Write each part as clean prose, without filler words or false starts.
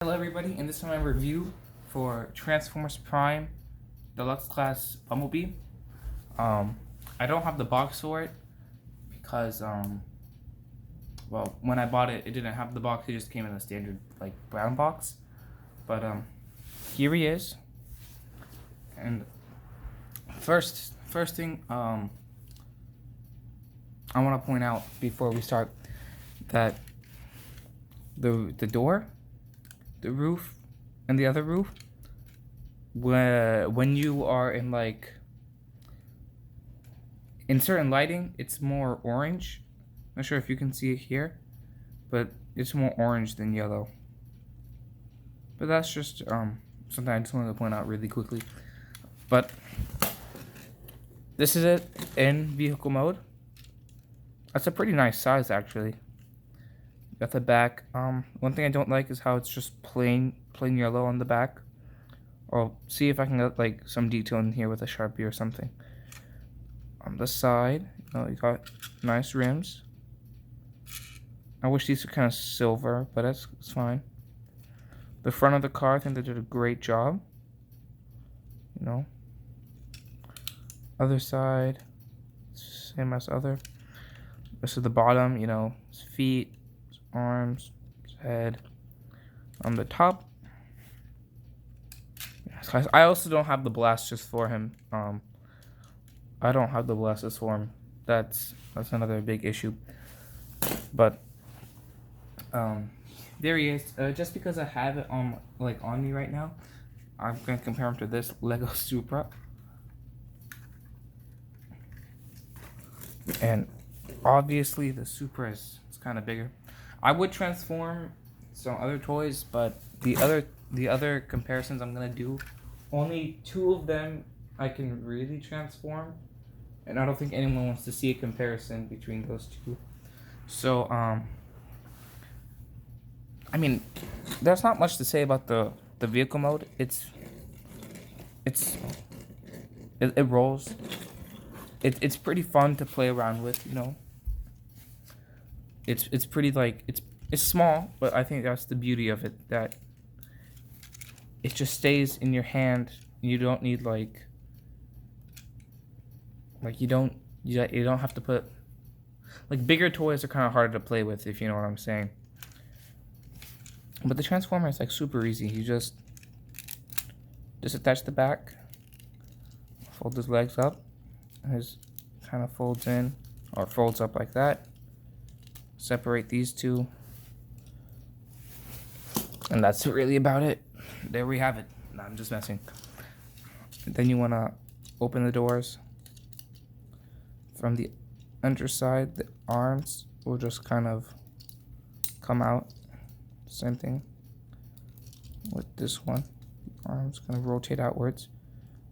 Hello everybody, and this is my review for Transformers Prime Deluxe Class Bumblebee. I don't have the box for it because well, when I bought it, it didn't have the box. It just came in a standard like brown box. But here he is. And first thing I want to point out before we start that the door, the roof, and the other roof, when you are in certain lighting, it's more orange. Not sure if you can see it here, but it's more orange than yellow. But that's just something I just wanted to point out really quickly. But this is it in vehicle mode. That's a pretty nice size, actually. Got the back. One thing I don't like is how it's just plain yellow on the back. I'll see if I can get like some detail in here with a Sharpie or something. On the side, you got nice rims. I wish these were kind of silver, but it's fine. The front of the car, I think they did a great job. Other side, same as other. This is the bottom, his feet, his arms, his head. On the top, I also don't have the blasters for him. I don't have the blasters for him. That's another big issue. But there he is. Just because I have it on me right now, I'm gonna compare him to this Lego Supra. And obviously the Supra is kind of bigger. I would transform some other toys, but the other comparisons I'm gonna do, only two of them I can really transform, and I don't think anyone wants to see a comparison between those two. So I mean, there's not much to say about the vehicle mode. It rolls. It's pretty fun to play around with, It's pretty it's small, but I think that's the beauty of it, that it just stays in your hand. You don't need you don't have to put bigger toys are kind of harder to play with, if you know what I'm saying. But the Transformer is super easy. You just attach the back, fold his legs up, and his kind of folds in or folds up like that. Separate these two, and that's really about it. There we have it. No, I'm just messing. And then you want to open the doors from the underside. The arms will just kind of come out. Same thing with this one. Arms kind of rotate outwards.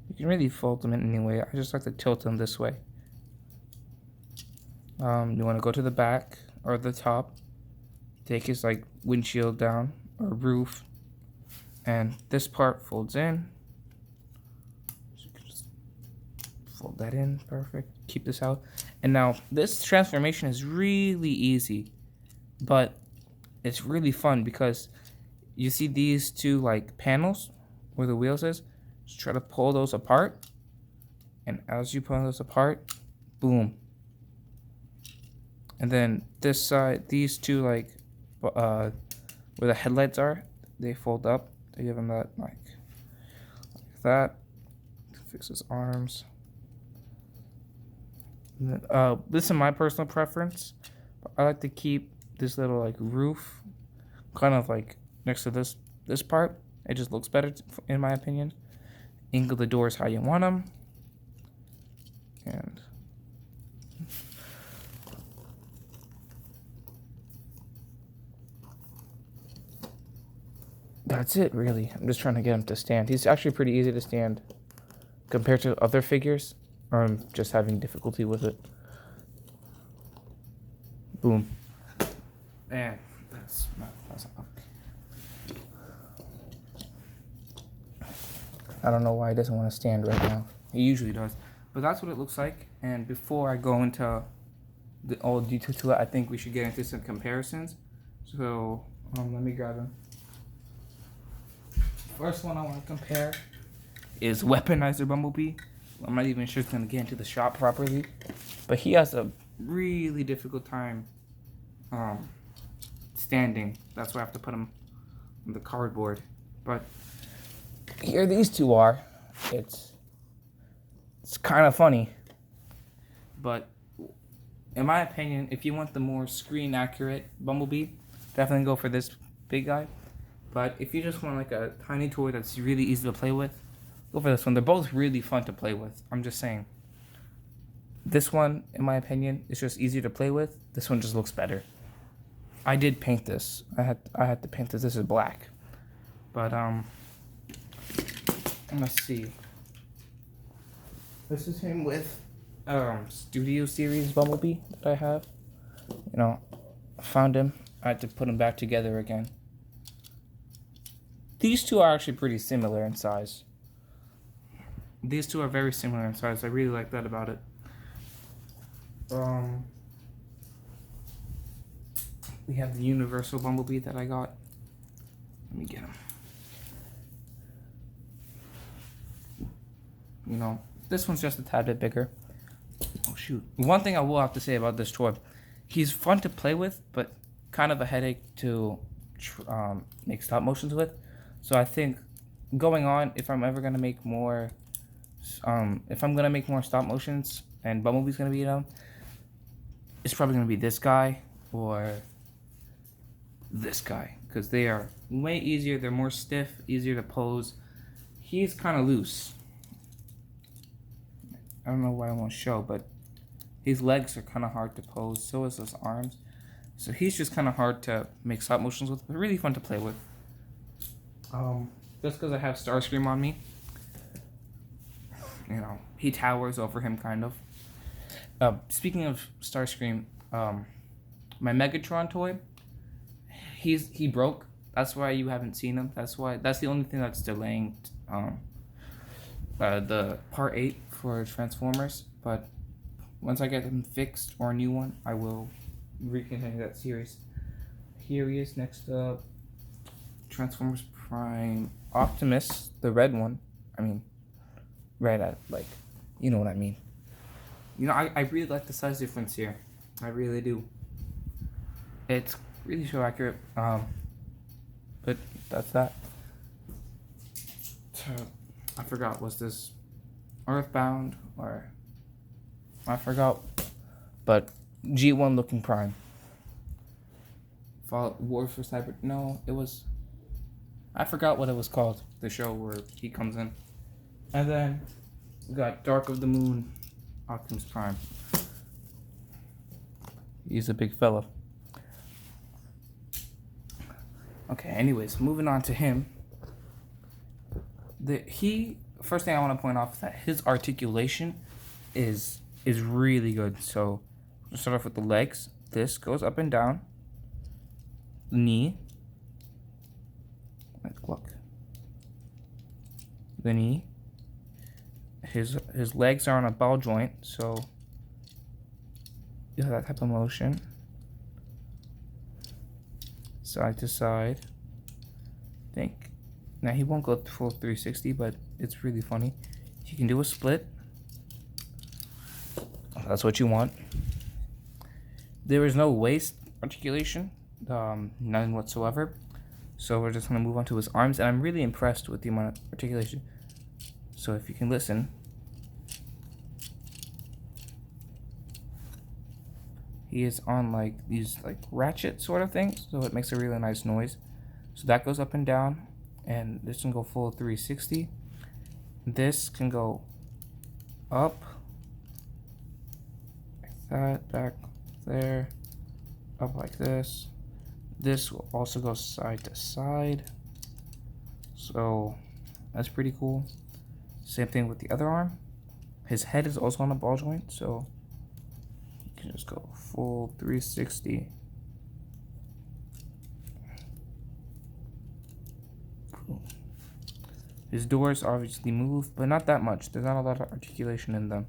You can really fold them in any way. I just like to tilt them this way. You want to go to the back or the top, take his windshield down or roof, and this part folds in. So you can just fold that in, perfect. Keep this out. And now this transformation is really easy, but it's really fun because you see these two panels where the wheels is. Just try to pull those apart, and as you pull those apart, boom. And then this side, these two where the headlights are, they fold up. They give him that like that. Fix his arms. And then, this is my personal preference. But I like to keep this little roof kind of next to this part. It just looks better in my opinion. Angle the doors how you want them. And that's it, really. I'm just trying to get him to stand. He's actually pretty easy to stand compared to other figures, or I'm just having difficulty with it. Boom. And that's I don't know why he doesn't want to stand right now. He usually does. But that's what it looks like. And before I go into all the detail to it, I think we should get into some comparisons. So let me grab him. first one I want to compare is Weaponizer Bumblebee. I'm not even sure it's going to get into the shop properly, but he has a really difficult time standing. That's why I have to put him on the cardboard. But here these two are. It's kind of funny, but in my opinion, if you want the more screen accurate Bumblebee, definitely go for this big guy. But if you just want like a tiny toy that's really easy to play with, go for this one. They're both really fun to play with. I'm just saying. This one, in my opinion, is just easier to play with. This one just looks better. I did paint this. I had to paint this. This is black. But let's see. This is him with Studio Series Bumblebee that I have. You know, I found him. I had to put them back together again. These two are actually pretty similar in size. These two are very similar in size. I really like that about it. We have the Universal Bumblebee that I got. Let me get him. You know, this one's just a tad bit bigger. Oh shoot. One thing I will have to say about this toy, he's fun to play with, but kind of a headache to make stop motions with. So I think going on, if I'm ever gonna make more, if I'm gonna make more stop motions and Bumblebee's gonna be in them, it's probably gonna be this guy or this guy, because they are way easier. They're more stiff, easier to pose. He's kind of loose. I don't know why I won't show, but his legs are kind of hard to pose. So is his arms. So he's just kind of hard to make stop motions with, but really fun to play with. Just because I have Starscream on me, you know, he towers over him kind of. Speaking of Starscream, my Megatron toy, he broke. That's why you haven't seen him. That's the only thing that's delaying the part 8 for Transformers. But once I get him fixed or a new one, I will recontinue that series. Here he is next up. Transformers Prime Optimus, the red one. I mean, red at, like, you know what I mean. You know, I really like the size difference here. I really do. It's really so accurate. But that's that. I forgot, was this Earthbound or I forgot. But G1 looking Prime. War for Cyber. No, it was. I forgot what it was called. The show where he comes in. And then we got Dark of the Moon, Optimus Prime. He's a big fella. Okay, anyways, moving on to him. First thing I want to point off is that his articulation is really good. So we'll start off with the legs. This goes up and down. The knee. Look. The knee. His legs are on a ball joint, so you have that type of motion. Side to side. Think. Now he won't go full 360, but it's really funny. You can do a split. That's what you want. There is no waist articulation, none whatsoever. So we're just gonna move on to his arms, and I'm really impressed with the amount of articulation. So if you can listen. He is on like these like ratchet sort of things, so it makes a really nice noise. So that goes up and down, and this can go full 360. This can go up like that, back there, up like this. This will also go side to side, so that's pretty cool. Same thing with the other arm. His head is also on a ball joint, so you can just go full 360. Cool. His doors obviously move, but not that much. There's not a lot of articulation in them.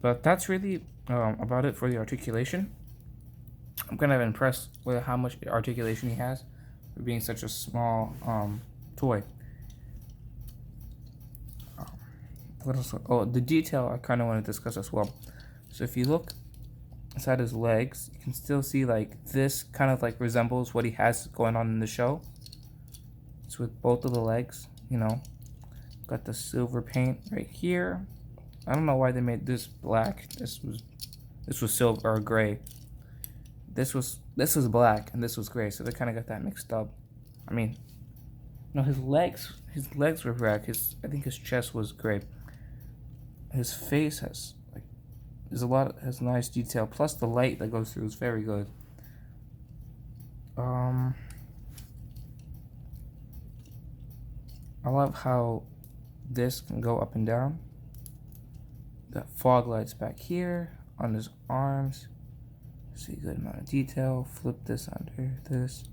But that's really about it for the articulation. I'm kind of impressed with how much articulation he has for being such a small toy. what else? Oh, the detail I kind of want to discuss as well. So if you look inside his legs, you can still see like this kind of like resembles what he has going on in the show. It's with both of the legs, you know. Got the silver paint right here. I don't know why they made this black. This was silver or gray. This was black and this was gray, so they kind of got that mixed up. I mean, no, his legs were black. I think his chest was gray. His face has like has nice detail. Plus the light that goes through is very good. I love how this can go up and down. Got fog lights back here on his arms. See a good amount of detail. Flip this under this.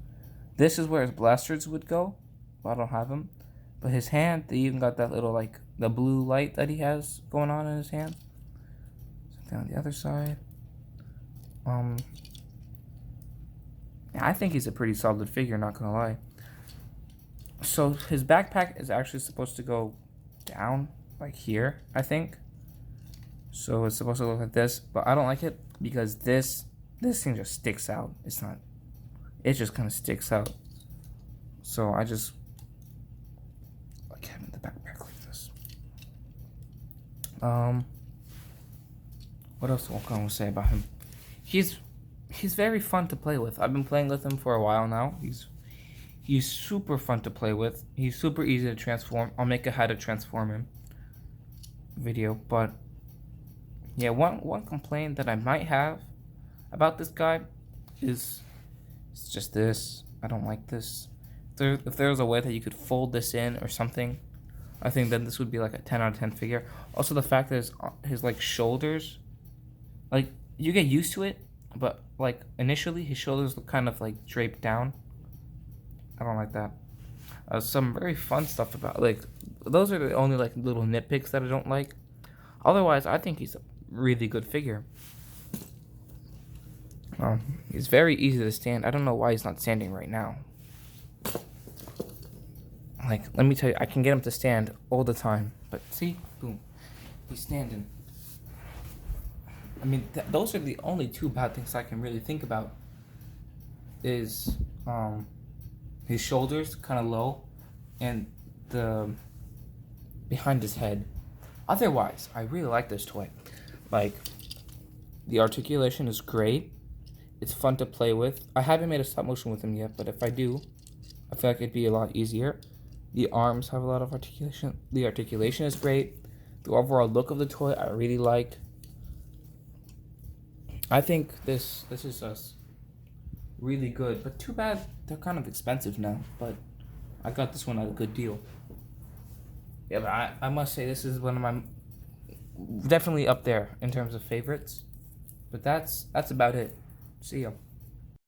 This is where his blasters would go. But I don't have them. But his hand, they even got that little like the blue light that he has going on in his hand. Something on the other side. Yeah, I think he's a pretty solid figure, not gonna lie. So his backpack is actually supposed to go down like here, I think. So it's supposed to look like this, but I don't like it because this thing just sticks out. It just kind of sticks out. So I just like having the backpack like this. What else can I say about him? He's very fun to play with. I've been playing with him for a while now. He's super fun to play with. He's super easy to transform. I'll make a how to transform him video, but yeah, one complaint that I might have about this guy is it's just this. I don't like this. If there was a way that you could fold this in or something, I think then this would be like a 10 out of 10 figure. Also, the fact that his like shoulders, like you get used to it, but like initially his shoulders look kind of like draped down. I don't like that. Some very fun stuff about like those are the only like little nitpicks that I don't like. Otherwise, I think he's a really good figure. He's very easy to stand. I don't know why he's not standing right now. Like, let me tell you, I can get him to stand all the time. But see, boom, he's standing. I mean, those are the only two bad things I can really think about. Is his shoulders kind of low, and the behind his head. Otherwise, I really like this toy. Like, the articulation is great. It's fun to play with. I haven't made a stop motion with him yet, but if I do, I feel like it'd be a lot easier. The arms have a lot of articulation. The articulation is great. The overall look of the toy, I really like. I think this is just really good, but too bad they're kind of expensive now. But I got this one at a good deal. Yeah, but I must say this is one of my definitely up there in terms of favorites. But that's about it. See ya.